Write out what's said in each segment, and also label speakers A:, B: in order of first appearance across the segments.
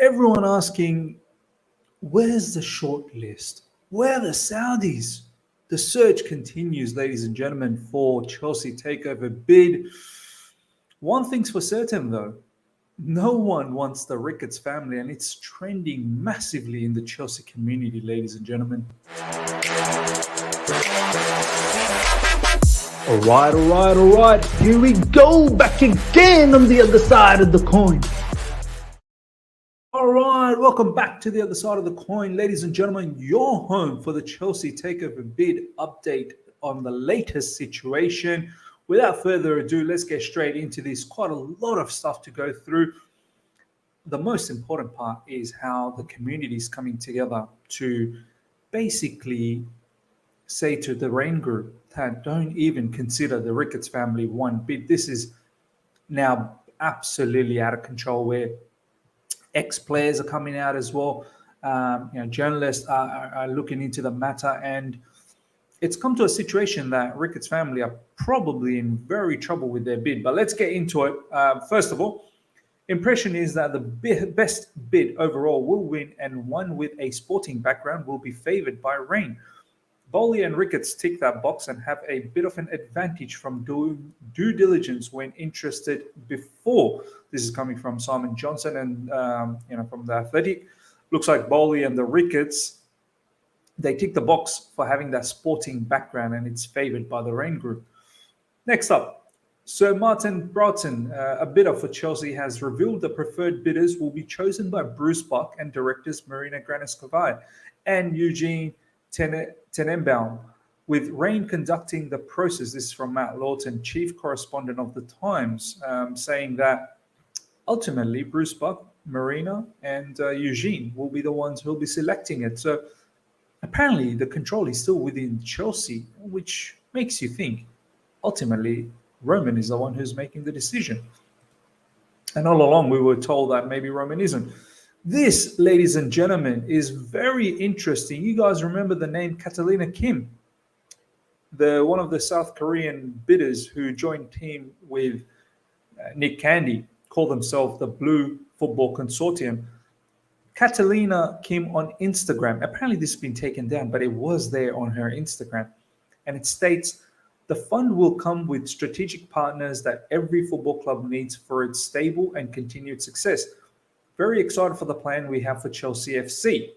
A: everyone asking, where's the shortlist? Where are the Saudis? The search continues, ladies and gentlemen, for Chelsea takeover bid. One thing's for certain, though. No one wants the Ricketts family, and it's trending massively in the Chelsea community, ladies and gentlemen. All right. Here we go, back again on the other side of the coin. All right, welcome back to the other side of the coin, ladies and gentlemen. Your home for the Chelsea takeover bid update on the latest situation. Without further ado, let's get straight into this. Quite a lot of stuff to go through. The most important part is how the community is coming together to basically say to the Raine group that don't even consider the Ricketts family one bit. This is now absolutely out of control, where ex-players are coming out as well. Journalists are looking into the matter, and it's come to a situation that Ricketts family are probably in very trouble with their bid. But let's get into it. First of all, impression is that the best bid overall will win, and one with a sporting background will be favoured by Raine. Boehly and Ricketts tick that box and have a bit of an advantage from doing due diligence when interested before. This is coming from Simon Johnson and from The Athletic. Looks like Boehly and the Ricketts, they tick the box for having that sporting background, and it's favoured by the Raine group. Next up, Sir Martin Broughton, a bidder for Chelsea, has revealed the preferred bidders will be chosen by Bruce Buck and directors Marina, Granovskia and Eugene Tenenbaum, with Raine conducting the process. This is from Matt Lawton, chief correspondent of the Times, saying that ultimately Bruce Buck, Marina, and Eugene will be the ones who will be selecting it. So apparently the control is still within Chelsea, which makes you think ultimately Roman is the one who's making the decision. And all along we were told that maybe Roman isn't. This, ladies and gentlemen, is very interesting. You guys remember the name Catalina Kim, one of the South Korean bidders who joined team with Nick Candy, called themselves the Blue Football Consortium. Catalina Kim on Instagram, apparently this has been taken down, but it was there on her Instagram. And it states, the fund will come with strategic partners that every football club needs for its stable and continued success. Very excited for the plan we have for Chelsea FC.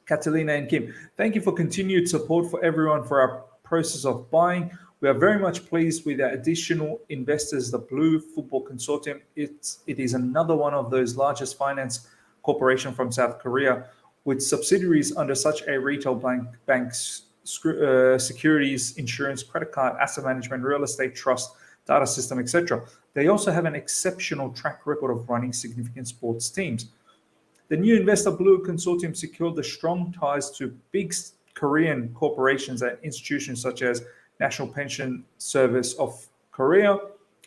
A: Catalina and Kim, thank you for continued support for everyone for our process of buying. We are very much pleased with the additional investors, the Blue Football Consortium. It is another one of those largest finance corporation from South Korea, with subsidiaries under such a retail banks, securities, insurance, credit card, asset management, real estate trust, data system, etc. They also have an exceptional track record of running significant sports teams. The new investor Blue Consortium secured the strong ties to big Korean corporations and institutions such as National Pension Service of Korea.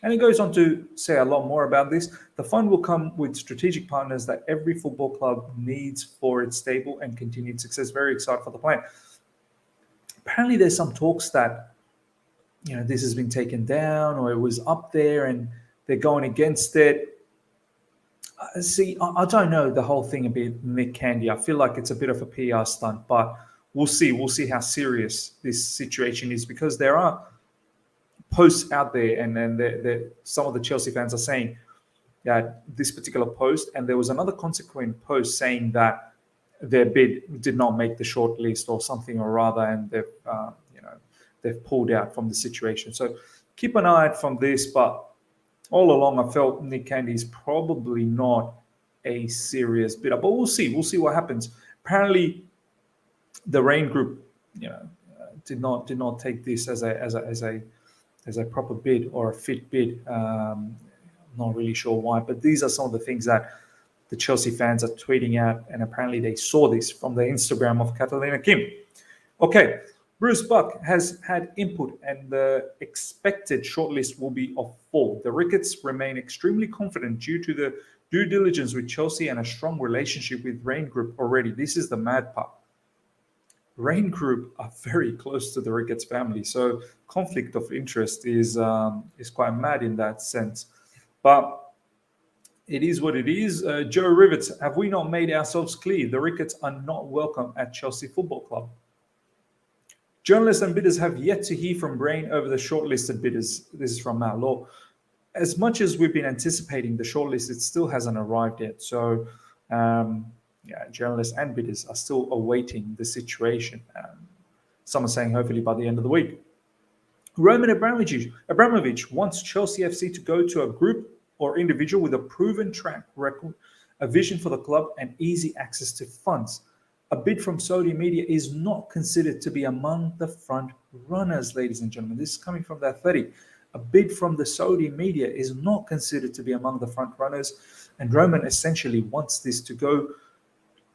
A: And it goes on to say a lot more about this. The fund will come with strategic partners that every football club needs for its stable and continued success. Very excited for the plan. Apparently there's some talks that this has been taken down, or it was up there and they're going against it. See, I don't know the whole thing about Nick Candy. I feel like it's a bit of a PR stunt, but we'll see. We'll see how serious this situation is, because there are posts out there, and then some of the Chelsea fans are saying that this particular post, and there was another consequent post saying that their bid did not make the short list or something or rather, and they've pulled out from the situation. So keep an eye out from this. But all along, I felt Nick Candy is probably not a serious bidder. But we'll see. We'll see what happens. Apparently, the Raine group, did not take this as a proper bid or a fit bid. I'm not really sure why, but these are some of the things that the Chelsea fans are tweeting out, and apparently they saw this from the Instagram of Catalina Kim. Okay. Bruce Buck has had input, and the expected shortlist will be of 4. The Ricketts remain extremely confident due to the due diligence with Chelsea and a strong relationship with Raine Group already. This is the mad part. Raine Group are very close to the Ricketts family, so conflict of interest is quite mad in that sense. But It is what it is. Joe Rivets, have we not made ourselves clear? The Ricketts are not welcome at Chelsea Football Club. Journalists and bidders have yet to hear from Raine over the shortlisted bidders. This is from Matt Law. As much as we've been anticipating the shortlist, it still hasn't arrived yet. So, journalists and bidders are still awaiting the situation. Some are saying hopefully by the end of the week. Roman Abramovich wants Chelsea FC to go to a group or individual with a proven track record, a vision for the club, and easy access to funds. A bid from Saudi media is not considered to be among the front runners, ladies and gentlemen. This is coming from The Athletic. A bid from the Saudi media is not considered to be among the front runners, and Roman essentially wants this to go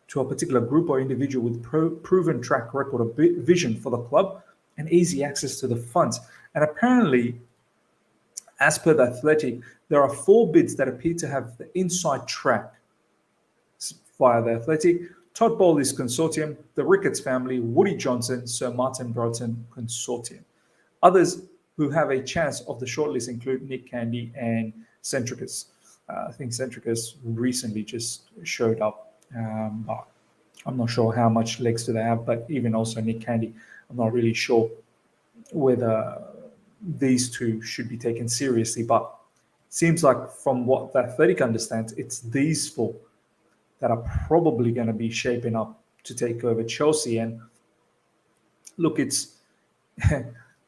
A: to a particular group or individual with proven track record, a vision for the club, and easy access to the funds. And apparently, as per The Athletic, there are 4 bids that appear to have the inside track via The Athletic. Todd Boehly's consortium, the Ricketts family, Woody Johnson, Sir Martin Broughton consortium. Others who have a chance of the shortlist include Nick Candy and Centricus. I think Centricus recently just showed up. But I'm not sure how much legs do they have, but even also Nick Candy, I'm not really sure whether these two should be taken seriously. But it seems like from what The Athletic understands, it's these 4 that are probably going to be shaping up to take over Chelsea. And look, it's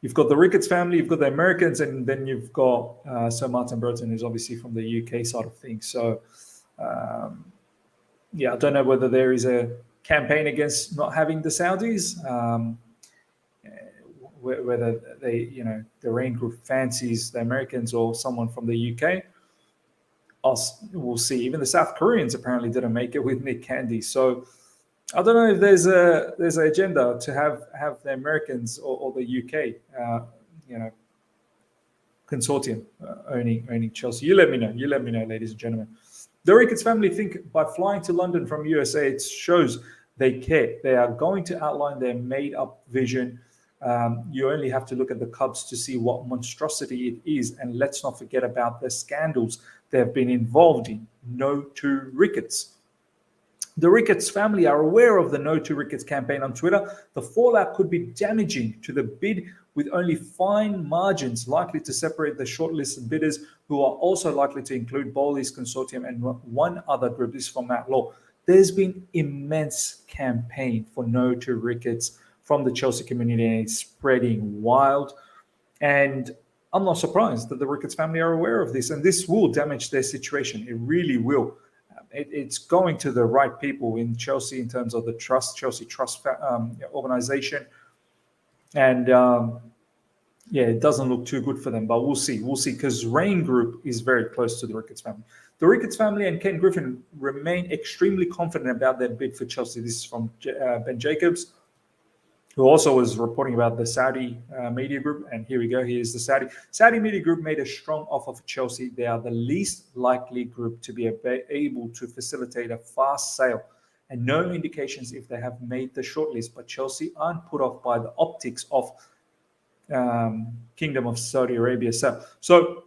A: you've got the Ricketts family, you've got the Americans, and then you've got Sir Martin Broughton, who's obviously from the UK side of things. So, I don't know whether there is a campaign against not having the Saudis, whether they, the Raine Group fancies the Americans or someone from the UK. We'll see. Even the South Koreans apparently didn't make it with Nick Candy. So I don't know if there's an agenda to have the Americans or the UK, consortium owning Chelsea. You let me know. Ladies and gentlemen. The Ricketts family think by flying to London from USA, it shows they care. They are going to outline their made-up vision. You only have to look at the Cubs to see what monstrosity it is. And let's not forget about the scandals they have been involved in. No to Ricketts. The Ricketts family are aware of the No to Ricketts campaign on Twitter. The fallout could be damaging to the bid, with only fine margins likely to separate the shortlisted bidders, who are also likely to include Boehly's consortium and one other group. This is from Matt Law. There's been immense campaign for No to Ricketts from the Chelsea community, and it's spreading wild. And I'm not surprised that the Ricketts family are aware of this, and this will damage their situation. It really will. It's going to the right people in Chelsea in terms of the Chelsea Trust organization. And it doesn't look too good for them, but we'll see. Because Raine Group is very close to the Ricketts family. The Ricketts family and Ken Griffin remain extremely confident about their bid for Chelsea. This is from Ben Jacobs, who also was reporting about the Saudi media group. And here we go. Here's the Saudi media group made a strong offer for Chelsea. They are the least likely group to be able to facilitate a fast sale, and no indications if they have made the shortlist. But Chelsea aren't put off by the optics of Kingdom of Saudi Arabia. So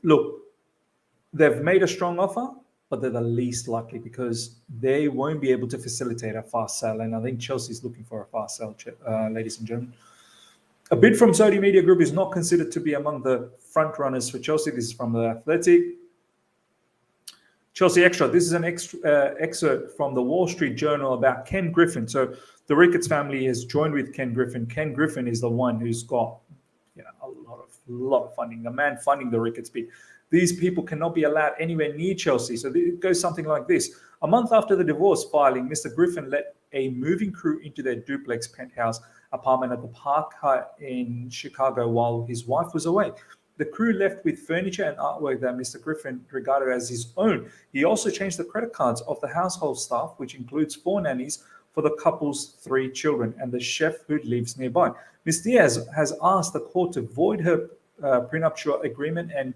A: look, they've made a strong offer, but they're the least likely because they won't be able to facilitate a fast sale. And I think Chelsea's looking for a fast sale, ladies and gentlemen. A bid from Saudi Media Group is not considered to be among the front runners for Chelsea. This is from The Athletic. Chelsea Extra. This is an excerpt from the Wall Street Journal about Ken Griffin. So the Ricketts family has joined with Ken Griffin. Ken Griffin is the one who's got a lot of funding, the man funding the Ricketts bid. These people cannot be allowed anywhere near Chelsea. So it goes something like this. A month after the divorce filing, Mr. Griffin let a moving crew into their duplex penthouse apartment at the Park in Chicago while his wife was away. The crew left with furniture and artwork that Mr. Griffin regarded as his own. He also changed the credit cards of the household staff, which includes 4 nannies for the couple's 3 children and the chef who lives nearby. Ms. Diaz has asked the court to void her prenuptial agreement and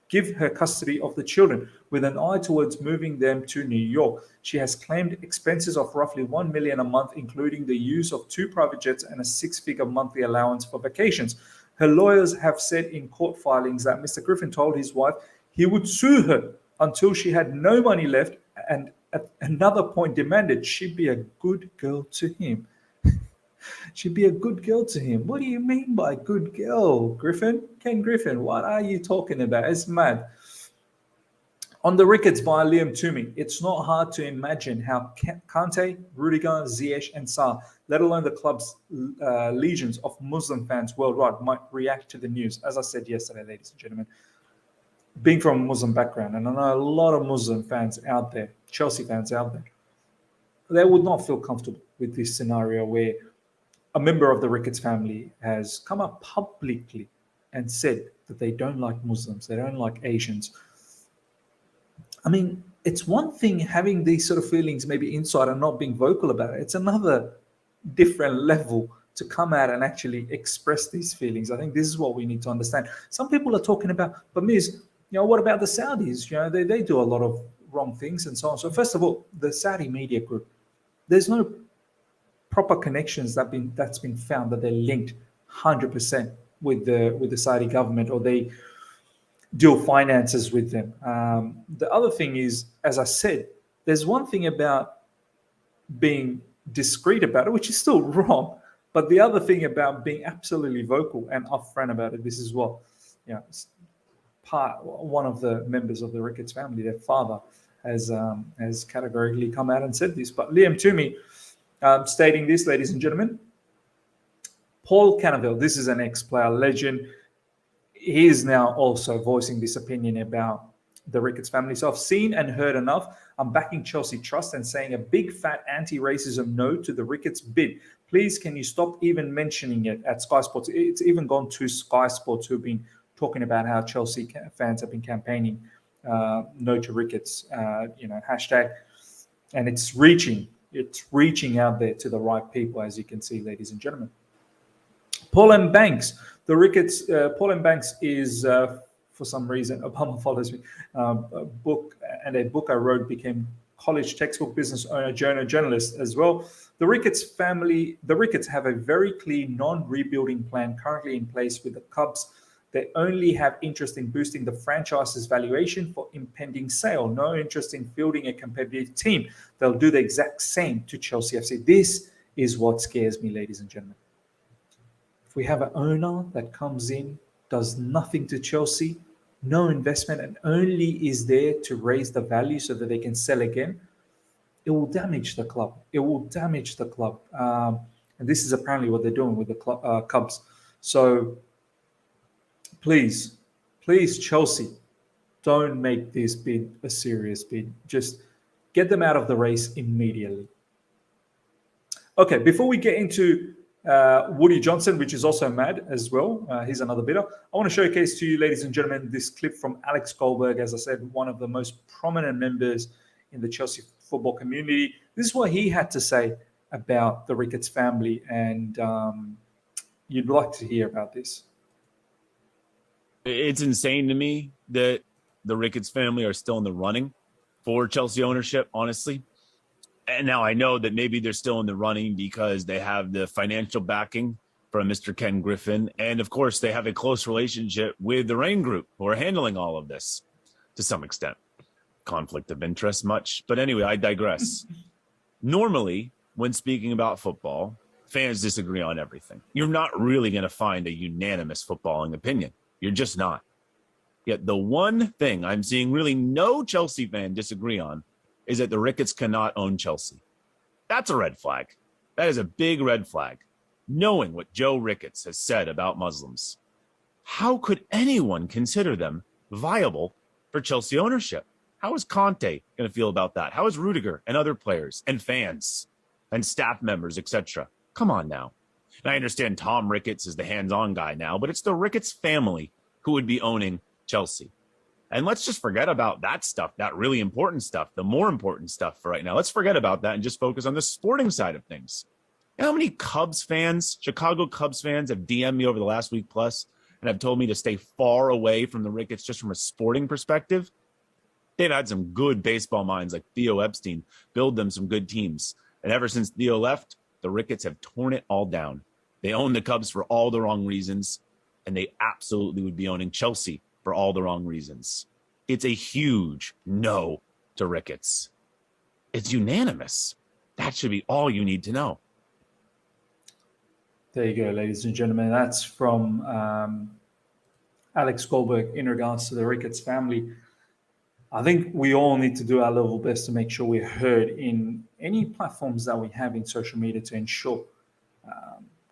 A: give her custody of the children, with an eye towards moving them to New York. She has claimed expenses of roughly $1 million a month, including the use of 2 private jets and a 6-figure monthly allowance for vacations. Her lawyers have said in court filings that Mr. Griffin told his wife he would sue her until she had no money left, and at another point demanded she be a good girl to him. She'd be a good girl to him. What do you mean by good girl, Griffin? Ken Griffin, what are you talking about? It's mad. On the Ricketts by Liam Toomey, it's not hard to imagine how Kante, Rudiger, Ziyech, and Sarr, let alone the club's legions of Muslim fans worldwide, might react to the news. As I said yesterday, ladies and gentlemen, being from a Muslim background, and I know a lot of Muslim fans out there, Chelsea fans out there, they would not feel comfortable with this scenario where a member of the Ricketts family has come up publicly and said that they don't like Muslims, they don't like Asians. I mean, it's one thing having these sort of feelings maybe inside and not being vocal about it. It's another different level to come out and actually express these feelings. I think this is what we need to understand. Some people are talking about, but Miz, what about the Saudis? They do a lot of wrong things and so on. So first of all, the Saudi media group, there's no proper connections that's been found that they're linked 100% with the Saudi government, or they deal finances with them. The other thing is, as I said, there's one thing about being discreet about it, which is still wrong, but the other thing about being absolutely vocal and upfront about it. This is what, one of the members of the Ricketts family, their father, has categorically come out and said this. But Liam Toomey, stating this, ladies and gentlemen, Paul Canaville, this is an ex-player legend. He is now also voicing this opinion about the Ricketts family. So I've seen and heard enough. I'm backing Chelsea Trust and saying a big fat anti-racism no to the Ricketts bid. Please, can you stop even mentioning it at Sky Sports? It's even gone to Sky Sports, who've been talking about how Chelsea fans have been campaigning no to Ricketts, hashtag, and it's reaching out there to the right people, as you can see, ladies and gentlemen. Paul M. Banks, the Ricketts, Paul M. Banks is, for some reason, Obama follows me, a book I wrote became college textbook, business owner, journalist as well. The Ricketts have a very clear non-rebuilding plan currently in place with the Cubs. They only have interest in boosting the franchise's valuation for impending sale, no interest in fielding a competitive team. They'll do the exact same to Chelsea FC. This is what scares me, ladies and gentlemen. If we have an owner that comes in, does nothing to Chelsea, no investment, and only is there to raise the value so that they can sell again, it will damage the club. It will damage the club. And this is apparently what they're doing with the Cubs. So please, Chelsea, don't make this bid a serious bid. Just get them out of the race immediately. Okay, before we get into Woody Johnson, which is also mad as well. He's another bidder. I want to showcase to you, ladies and gentlemen, this clip from Alex Goldberg, as I said, one of the most prominent members in the Chelsea football community. This is what he had to say about the Ricketts family, and you'd like to hear about this.
B: It's insane to me that the Ricketts family are still in the running for Chelsea ownership, honestly. And now I know that maybe they're still in the running because they have the financial backing from Mr. Ken Griffin. And of course, they have a close relationship with the Raine group, who are handling all of this to some extent. Conflict of interest much. But anyway, I digress. Normally, when speaking about football, fans disagree on everything. You're not really going to find a unanimous footballing opinion. You're just not. Yet the one thing I'm seeing really no Chelsea fan disagree on is that the Ricketts cannot own Chelsea. That's a red flag. That is a big red flag. Knowing what Joe Ricketts has said about Muslims, how could anyone consider them viable for Chelsea ownership? How is Conte going to feel about that? How is Rudiger and other players and fans and staff members, etc.? Come on now. And I understand Tom Ricketts is the hands-on guy now, but it's the Ricketts family who would be owning Chelsea. And let's just forget about that stuff, that really important stuff, the more important stuff for right now. Let's forget about that and just focus on the sporting side of things. You know how many Cubs fans, Chicago Cubs fans, have DM'd me over the last week plus and have told me to stay far away from the Ricketts just from a sporting perspective? They've had some good baseball minds like Theo Epstein build them some good teams. And ever since Theo left, the Ricketts have torn it all down. They own the Cubs for all the wrong reasons, and they absolutely would be owning Chelsea for all the wrong reasons. It's a huge no to Ricketts. It's unanimous. That should be all you need to know.
A: There you go, ladies and gentlemen. That's from Alex Goldberg in regards to the Ricketts family. I think we all need to do our level best to make sure we're heard in any platforms that we have in social media to ensure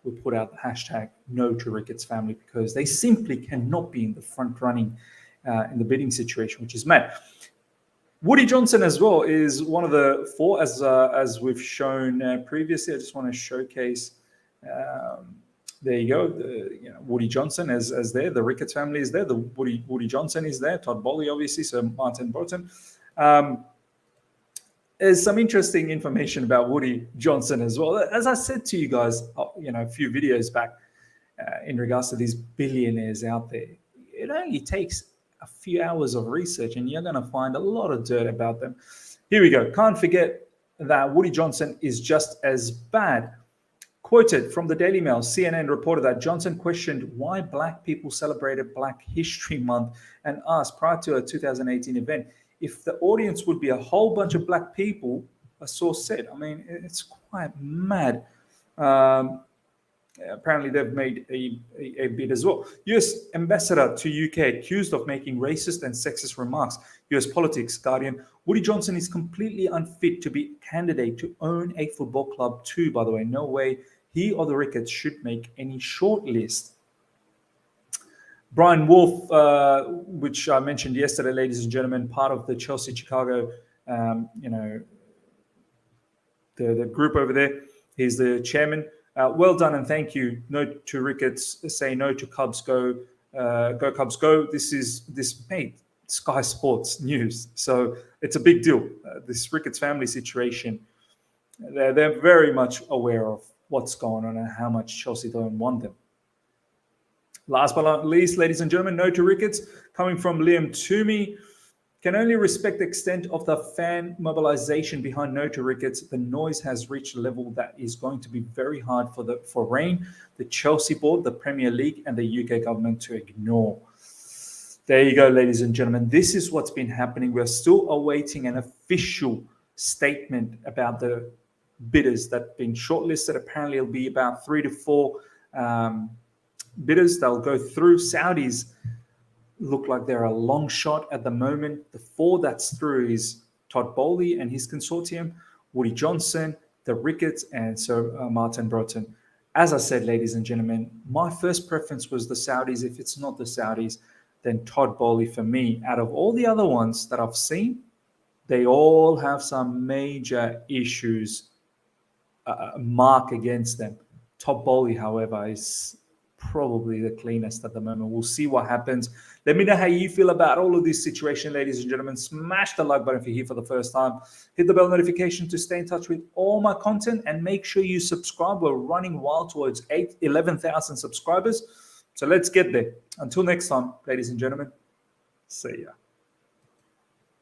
A: we put out the hashtag no to Ricketts family, because they simply cannot be in the front running in the bidding situation, which is mad. Woody Johnson as well is one of the four, as we've shown previously. I just want to showcase. There you go. Woody Johnson as there. The Ricketts family is there. The Woody Johnson is there. Todd Boehly, obviously. So Martin Broughton. There's some interesting information about Woody Johnson as well. As I said to you guys, a few videos back, in regards to these billionaires out there, it only takes a few hours of research and you're going to find a lot of dirt about them. Here we go. Can't forget that Woody Johnson is just as bad. Quoted from the Daily Mail, CNN reported that Johnson questioned why Black people celebrated Black History Month and asked, prior to a 2018 event, if the audience would be a whole bunch of Black people. A source said. I mean, it's quite mad. Apparently, they've made a bid as well. U.S. ambassador to UK accused of making racist and sexist remarks. U.S. politics, Guardian. Woody Johnson is completely unfit to be a candidate to own a football club too, by the way. No way he or the Ricketts should make any shortlist. Brian Wolf, which I mentioned yesterday, ladies and gentlemen, part of the Chelsea Chicago, the group over there. He's the chairman. Well done and thank you. No to Ricketts. Say no to Cubs. Go Cubs. Go. This made Sky Sports News, so it's a big deal. This Ricketts family situation. They're very much aware of what's going on and how much Chelsea don't want them. Last but not least, ladies and gentlemen, no to Ricketts, coming from Liam Toomey. Can only respect the extent of the fan mobilization behind no to Ricketts. The noise has reached a level that is going to be very hard for Raine, the Chelsea board, the Premier League, and the UK government to ignore. There you go, ladies and gentlemen. This is what's been happening. We're still awaiting an official statement about the bidders that have been shortlisted. Apparently, it'll be about 3 to 4 bidders. They'll go through. Saudis look like they're a long shot at the moment. The 4 that's through is Todd Boehly and his consortium, Woody Johnson, the Ricketts, and Sir Martin Broughton. As I said, ladies and gentlemen, my first preference was the Saudis. If it's not the Saudis, then Todd Boehly for me. Out of all the other ones that I've seen, they all have some major issues mark against them. Todd Boehly, however, is probably the cleanest at the moment. We'll see what happens. Let me know how you feel about all of this situation, ladies and gentlemen. Smash the like button if you're here for the first time. Hit the bell notification to stay in touch with all my content, and make sure you subscribe. We're running wild towards 11,000 subscribers. So let's get there. Until next time, ladies and gentlemen, see ya.